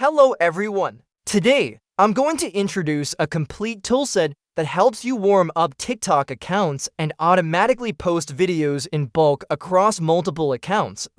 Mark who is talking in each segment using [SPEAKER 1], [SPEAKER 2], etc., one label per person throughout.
[SPEAKER 1] Hello everyone! Today, I'm going to introduce a complete toolset that helps you warm up TikTok accounts and automatically post videos in bulk across multiple accounts.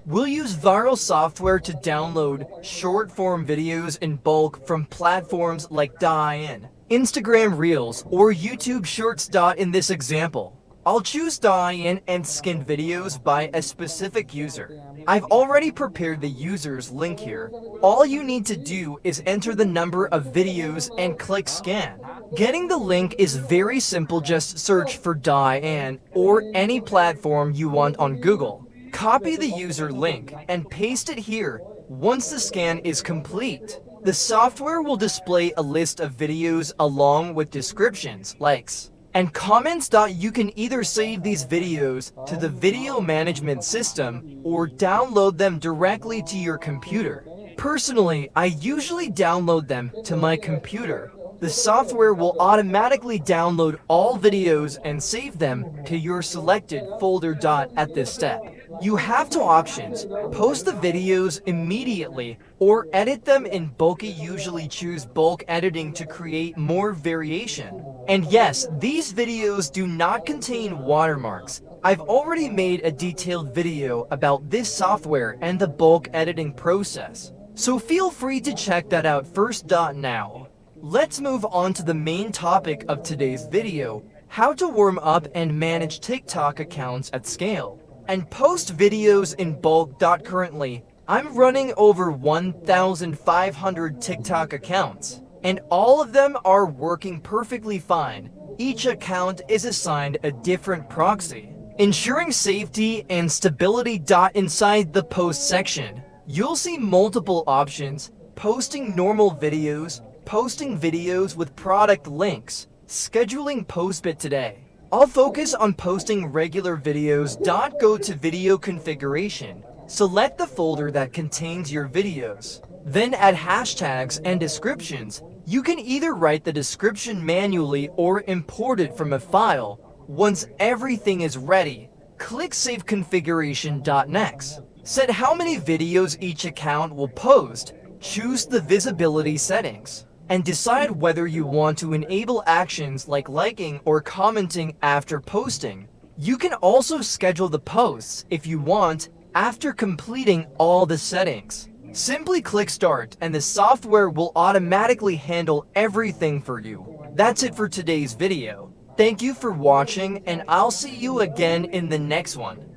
[SPEAKER 1] We'll use viral software to download short-form videos in bulk from platforms like Douyin, Instagram Reels, or YouTube Shorts. In this example, I'll choose Douyin and scan videos by a specific user. I've already prepared the user's link here. All you need to do is enter the number of videos and click scan. Getting the link is very simple. Just search for Douyin or any platform you want on Google. Copy the user link and paste it here. Once the scan is complete, the software will display a list of videos along with descriptions, likes, and comments. You can either save these videos to the video management system or download them directly to your computer. Personally, I usually download them to my computer. The software will automatically download all videos and save them to your selected folder. At this step, you have two options: post the videos immediately or edit them in bulk. Usually choose bulk editing to create more variation. And yes, these videos do not contain watermarks. I've already made a detailed video about this software and the bulk editing process, so feel free to check that out first. Now, let's move on to the main topic of today's video: how to warm up and manage TikTok accounts at scale and post videos in bulk. Currently, I'm running over 1,500 TikTok accounts, and all of them are working perfectly fine. Each account is assigned a different proxy, ensuring safety and stability. Inside the post section, you'll see multiple options: posting normal videos, posting videos with product links, scheduling post. Today, I'll focus on posting regular videos. Go to video configuration, select the folder that contains your videos, then add hashtags and descriptions. You can either write the description manually or import it from a file. Once everything is ready, click Save Configuration. Next, set how many videos each account will post, choose the visibility settings, and decide whether you want to enable actions like liking or commenting after posting. You can also schedule the posts if you want. After completing all the settings, simply click Start and the software will automatically handle everything for you. That's it for today's video. Thank you for watching, and I'll see you again in the next one.